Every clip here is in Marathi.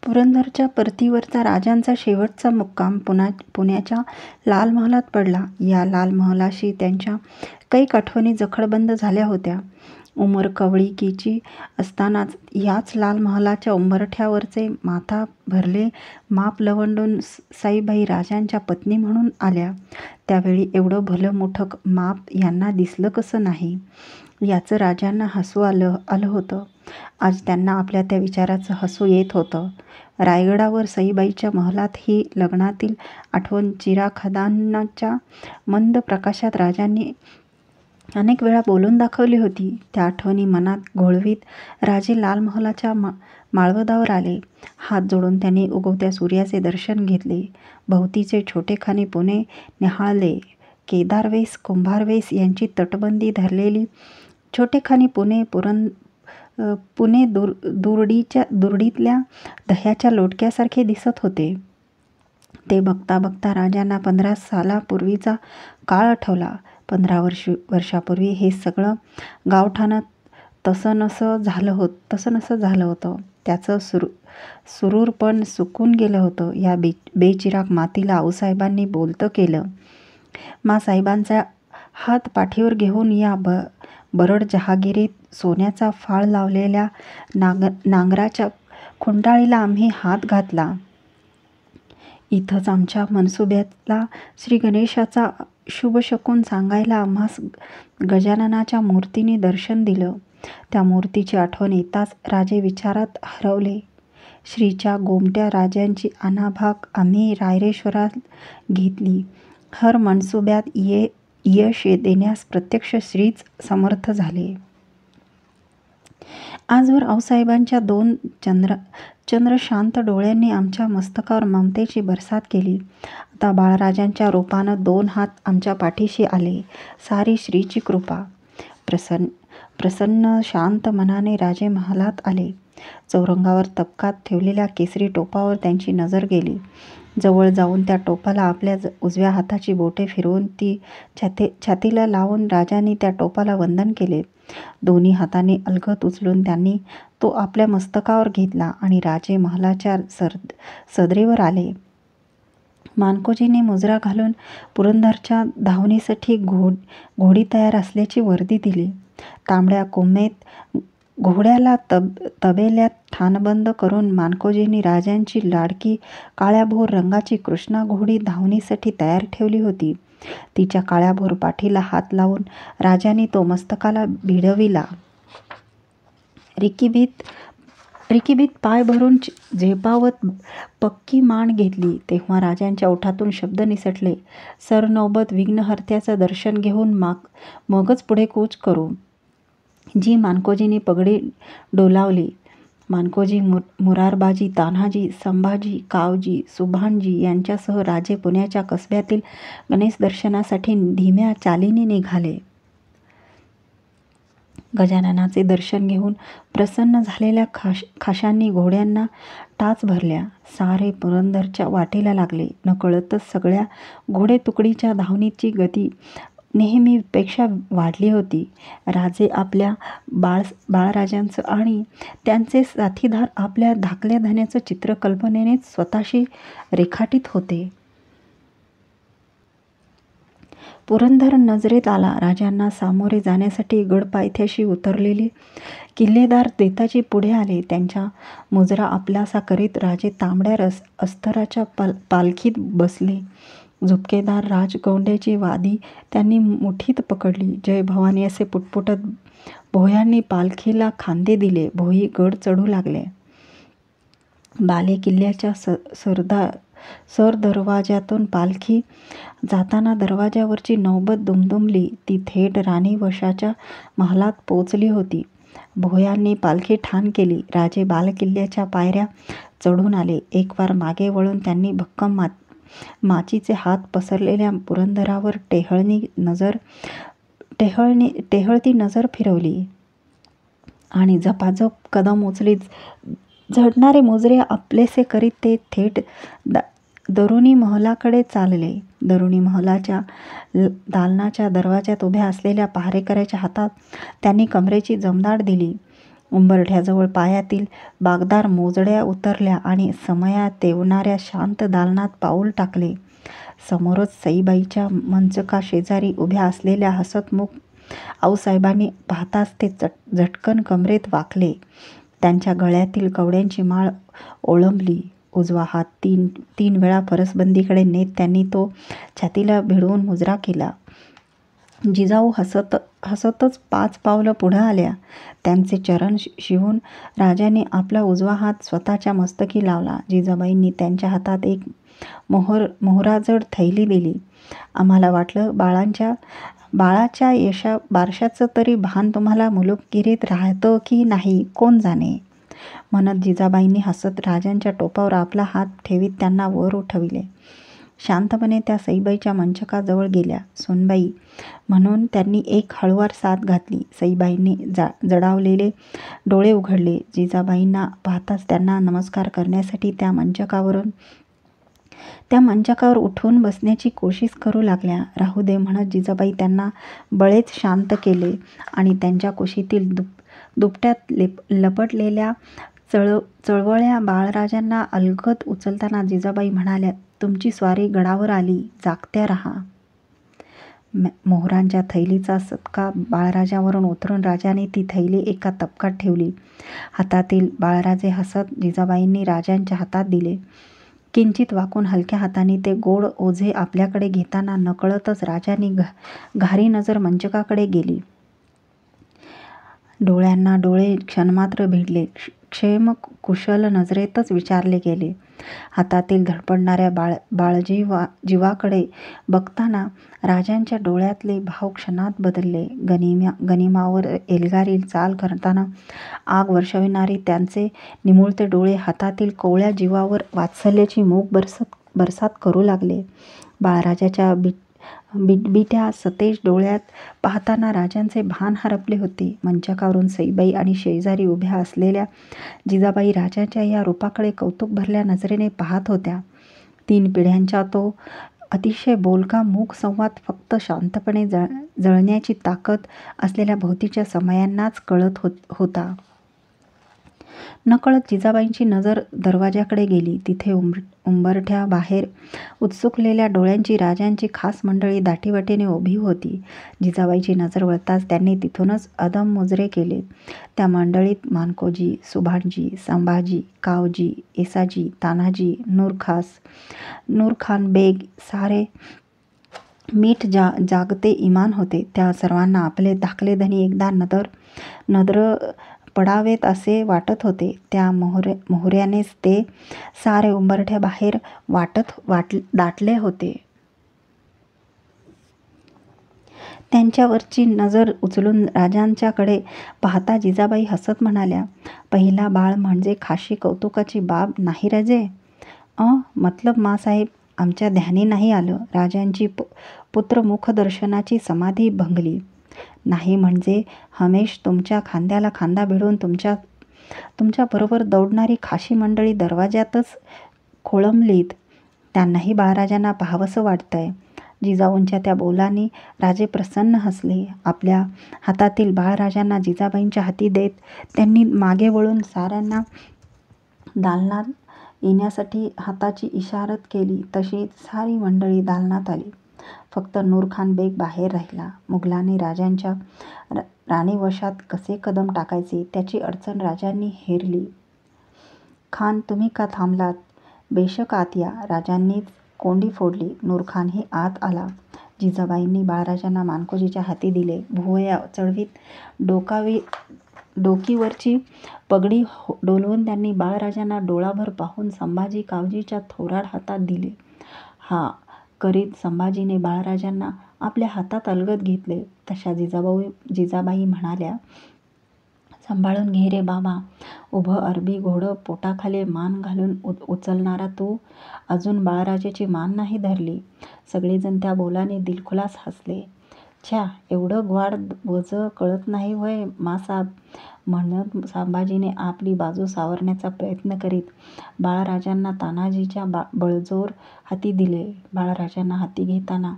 पुरंदरच्या परतीवरचा राजांचा शेवटचा मुक्काम पुण्याच्या लाल महालात पडला. या लाल महालाशी त्यांच्या कैक आठवणी जखडबंद झाल्या होत्या. उमर कवळिकीची असतानाच याच लाल महालाच्या उंबरठ्यावरचे माथा भरले माप लवंडून साईबाई राजांच्या पत्नी म्हणून आल्या. त्यावेळी एवढं भलं मोठं माप यांना दिसलं कसं नाही, याचं राजांना हसू आलं होतं. आज त्यांना आपल्या त्या विचाराचं हसू येत होतं. रायगडावर सईबाईच्या महलात ही लग्नातील आठवण चिराखादानाच्या मंद प्रकाशात राजांनी अनेक वेळा बोलून दाखवली होती. त्या आठवणी मनात घोळवीत राजे लाल महालाच्या माळवदावर आले. हात जोडून त्यांनी उगवत्या सूर्याचे दर्शन घेतले. भोवतीचे छोटेखानी पुणे निहाळले. केदारवेस कुंभारवेस यांची तटबंदी धरलेली छोटेखानी पुणे दुर्डीतल्या दह्याच्या लोटक्यासारखे दिसत होते. ते बघता बघता राजांना 15 सालापूर्वीचा काळ आठवला. 15 वर्षापूर्वी हे सगळं गावठाण तसं नसं झालं होतं. त्याचं सुरूरपण सुकून गेलं होतं. या बेचिराग मातीला आऊसाहेबांनी बोलतं केलं. मासाहेबांचा हात पाठीवर घेऊन या बरड जहागिरीत सोन्याचा फाळ लावलेल्या नांगराच्या खुंटाळीला आम्ही हात घातला. इथंच आमच्या मनसुब्याला श्री गणेशाचा शुभशकुन सांगायला आम्हास गजाननाच्या मूर्तीने दर्शन दिलं. त्या मूर्तीची आठवण येताच राजे विचारात हरवले. श्रीच्या गोमट्या राजांची अनाभाग आम्ही रायरेश्वरात घेतली. हर मनसुब्यात यश देण्यास प्रत्यक्ष श्रीच समर्थ झाले. आजवर आऊसाहेबांच्या 2 चंद्रशांत डोळ्यांनी आमच्या मस्तकावर ममतेची बरसात केली. आता बाळराजांच्या रूपानं 2 हात आमच्या पाठीशी आले. सारी श्रीची कृपा. प्रसन्न शांत मनाने राजे महालात आले. चौरंगावर तबकात ठेवलेल्या केसरी टोपावर त्यांची नजर गेली. जवळ जाऊन त्या टोपाला आपल्या उजव्या हाताची बोटे फिरवून ती छातीला लावून राजांनी त्या टोपाला वंदन केले. दोन्ही हातांनी अलगद उचलून त्यांनी तो आपल्या मस्तकावर घेतला आणि राजे महालाच्या सदरेवर आले. मानकोजींनी मुजरा घालून पुरंदरच्या धावणीसाठी घोडी तयार असल्याची वर्दी दिली. तांबड्या कोंबेत घोड्याला तबेल्यात ठाणबंद करून मानकोजींनी राजांची लाडकी काळ्याभोर रंगाची कृष्णा घोडी धावणीसाठी तयार ठेवली होती. तिच्या काळ्याभोर पाठीला हात लावून राजांनी तो मस्तकाला भिडविला. रिकीबीत पाय भरून झेपावत पक्की मान घेतली. तेव्हा राजांच्या ओठातून शब्द निसटले. सरनौबत विघ्नहर्त्याचं दर्शन घेऊन मगच पुढे कूच करू. जी मानकोजींनी पगडी डोलावली. मानकोजी, मुरारबाजी, तान्हाजी, संभाजी, कावजी, सुभाणजी यांच्यासह राजे पुण्याच्या कसब्यातील गणेश दर्शनासाठी धीम्या चालीने निघाले. गजाननाचे दर्शन घेऊन प्रसन्न झालेल्या खाशांनी घोड्यांना टाच भरल्या. सारे पुरंदरच्या वाटेला लागले. नकळतच सगळ्या घोडेतुकडीच्या धावणीची गती नेहमीपेक्षा वाढली होती. राजे आपल्या बाळराजांचं आणि त्यांचे साथीदार आपल्या धाकल्या धान्याचं चित्र कल्पनेनेच स्वतःशी रेखाटीत होते. पुरंदर नजरेत आला. राजांना सामोरे जाण्यासाठी गडपायथ्याशी उतरलेले किल्लेदार देताजी पुढे आले. त्यांच्या मुजरा आपलासा करीत राजे तांबड्या अस्तराच्या पालखीत बसले. झुपकेदार राजगौंड्याची वादी त्यांनी मुठीत पकडली. जय भवानी असे पुटपुटत भोयांनी पालखीला खांदे दिले. भोई गड चढू लागले. बाले किल्ल्याच्या सरदरवाज्यातून पालखी जाताना दरवाज्यावरची नौबत दुमदुमली. ती थेट राणी वशाच्या महालात पोचली होती. भोयांनी पालखी ठाण केली. राजे बालकिल्ल्याच्या पायऱ्या चढून आले. एक वार मागे वळून त्यांनी भक्कम माचीचे हात पसरलेल्या पुरंदरावर टेहळती नजर फिरवली आणि झपाझप कदम उचलीत झडणारे मुजरे आपलेसे करीत ते थेट दरुणी महलाकडे चालले. दरुणी महलाच्या दालनाच्या दरवाज्यात उभ्या असलेल्या पहारेकऱ्याच्या हातात त्यांनी कमरेची जमदाट दिली. उंबरठ्याजवळ पायातील बागदार मोजड्या उतरल्या आणि समया तेवणाऱ्या शांत दालनात पाऊल टाकले. समोरच सईबाईच्या मंचका शेजारी उभ्या असलेल्या हसतमुख आऊसाहेबांनी पाहताच ते झटकन कमरेत वाकले. त्यांच्या गळ्यातील कवड्यांची माळ ओळंबली. उजवा हात तीन वेळा फरसबंदीकडे नेत त्यांनी तो छातीला भिडवून मुजरा केला. जिजाऊ हसतच 5 पावलं पुढं आल्या. त्यांचे चरण शिवून राजाने आपला उजवा हात स्वतःच्या मस्तकी लावला. जिजाबाईंनी त्यांच्या हातात एक मोहराजड थैली दिली. आम्हाला वाटलं बाळाच्या बारशाचं तरी भान तुम्हाला मुलुकगिरीत राहतं की नाही कोण जाणे, म्हणत जिजाबाईंनी हसत राजांच्या टोपावर आपला हात ठेवीत त्यांना वर उठविले. शांतपणे त्या सईबाईच्या मंचकाजवळ गेल्या. सोनबाई म्हणून त्यांनी एक हळुवार साद घातली. सईबाईंनी जडावलेले डोळे उघडले. जिजाबाईंना पाहताच त्यांना नमस्कार करण्यासाठी त्या मंचकावर उठून बसण्याची कोशिश करू लागल्या. राहू दे म्हणत जिजाबाई त्यांना बळेच शांत केले आणि त्यांच्या कुशीतील दुपट्यात लपटलेल्या चळवळ्या बाळराजांना अलगद उचलताना जिजाबाई म्हणाल्या, तुमची स्वारी गडावर आली, जागत्या राहा. मोहरांच्या थैलीचा सत्का बाळराजावरून उतरून राजाने ती थैली एका तपकात ठेवली. हातातील बाळराजे हसत जिजाबाईंनी राजांच्या हातात दिले. किंचित वाकून हलक्या हाताने ते गोड ओझे आपल्याकडे घेताना नकळतच राजांनी घारी नजर मंचकाकडे गेली. डोळ्यांना डोळे क्षणमात्र भिडले. क्षेम कुशल नजरेतच विचारले गेले. हातातील धडपडणाऱ्या जीवाकडे बघताना राजांच्या डोळ्यातले भाव क्षणात बदलले. गनिमावर एल्गारी चाल करताना आग वर्षविणारी त्यांचे निमुळते डोळे हातातील कोवळ्या जीवावर वात्सल्याची मूग बरसात करू लागले. बाळराजाच्या बिटबिट्या सतेज डोळ्यात पाहताना राजांचे भान हरपले होते. मंचकावरून सईबाई आणि शेजारी उभ्या असलेल्या जिजाबाई राजांच्या या रूपाकडे कौतुक भरल्या नजरेने पाहत होत्या. 3 पिढ्यांचा तो अतिशय बोलका मूक संवाद फक्त शांतपणे जळण्याची ताकद असलेल्या भोवतीच्या समयांनाच कळत होता. नकळत जिजाबाईंची नजर दरवाजाकडे गेली. तिथे उंबरठ्याबाहेर उत्सुकलेल्या डोळ्यांची राजांची खास मंडळी दाटीवाटीने उभी होती. जिजाबाईची नजर वळताच त्यांनी तिथूनच अदम मुजरे केले. त्या मंडळीत मानकोजी, सुभाणजी, संभाजी, कावजी, येसाजी, तानाजी, नूरखान बेग सारे मीठ जागते इमान होते. त्या सर्वांना आपले धाकले धनी एकदा नदर पडावेत असे वाटत होते. त्या मोहऱ्यानेच ते सारे उंबरठ्याबाहेर दाटले होते. त्यांच्यावरची नजर उचलून राजांच्याकडे पाहता जिजाबाई हसत म्हणाल्या, पहिला बाळ म्हणजे खाशी कौतुकाची बाब नाही राजे? मतलब मासाहेब, आमच्या ध्यानी नाही आलं. राजांची पुत्रमुखदर्शनाची समाधी भंगली. नाही म्हणजे हमेश तुमच्या खांद्याला खांदा भिडून तुमच्या बरोबर दौडणारी खाशी मंडळी दरवाज्यातच खोळंबलीत. त्यांनाही बाळराजांना पाहावंसं वाटतंय. जिजाऊंच्या त्या बोलांनी राजे प्रसन्न हसले. आपल्या हातातील बाळराजांना जिजाबाईंच्या हाती देत त्यांनी मागे वळून साऱ्यांना दालनात येण्यासाठी हाताची इशारत केली. तशी सारी मंडळी दालनात आली. फक्त नूरखान बेग बाहेर राहिला. मुघलाने राजांच्या राणीवशात कसे कदम टाकायचे त्याची अडचण राजांनी हेरली. खान, तुम्ही का थांबलात? बेशक आत या. राजांनीच कोंडी फोडली. नूरखानही आत आला. जिजाबाईंनी बाळराजांना मानकोजीच्या हाती दिले. भुवया चढवीत डोकीवरची पगडी डोलवून त्यांनी बाळराजांना डोळाभर पाहून संभाजी कावजीच्या थोराड हातात दिले. हा करीत संभाजीने बाळराजांना आपल्या हातात अलगद घेतले. तशा जिजाबाई म्हणाल्या, सांभाळून घे रे बाबा. उभं अरबी घोडं पोटाखाली मान घालून उचलणारा तू अजून बाळराजाची मान नाही धरली. सगळेजण त्या बोलाने दिलखुलास हसले. छ्या, एवढं ग्वाड वजं कळत नाही व्हय मासाब, म्हणत संभाजीने आपली बाजू सावरण्याचा प्रयत्न करीत बाळराजांना तानाजीच्या बळजोर हाती दिले. बाळराजांना हाती घेताना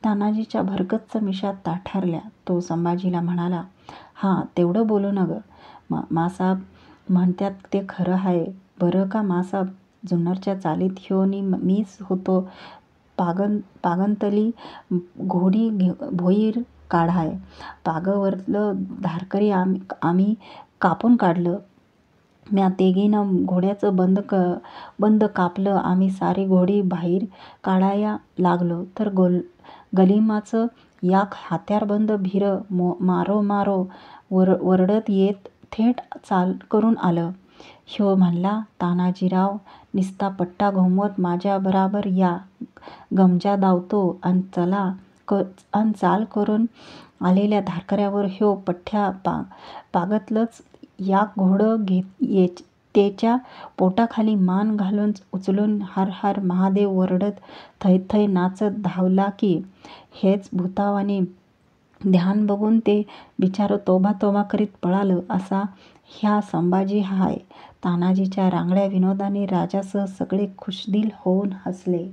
तानाजीच्या भरगच्च मिशा ताठारल्या. तो संभाजीला म्हणाला, हा तेवढं बोलू न ग. मासाब म्हणत्यात ते खरं हाय बरं का मासाब. जुन्नरच्या चालीत ह्यो नी मीच होतो पागंतली घोडी भोईर काढाय. पागवरलं धारकरी आम्ही कापून काढलं. म्या तेगीनं घोड्याचं बंद कापलं. आम्ही सारी घोडी बाहेर काढाया लागलो तर गलिमाचं याक हत्यारबंद भीर मारो मारो वरडत येत थेट चाल करून आलं. ह्यो म्हणला, तानाजीराव निस्ता पट्टा घुमवत माझ्याबराबर या. गमजा दावतो अन चाल करून आलेल्या धारकऱ्यावर ह्यो पठ्ठ्या पागतलंच याक घोडं तेच्या पोटाखाली मान घालून उचलून हर हर महादेव वरडत थै थै नाचत धावला की. हेच भूतावानी ध्यान बघून ते बिचारं तोबा तोबा करीत पळालं असा ह्या संभाजी हाय. तानाजीच्या रांगड्या विनोदाने राजासह सगळे खुशदिल होऊन हसले.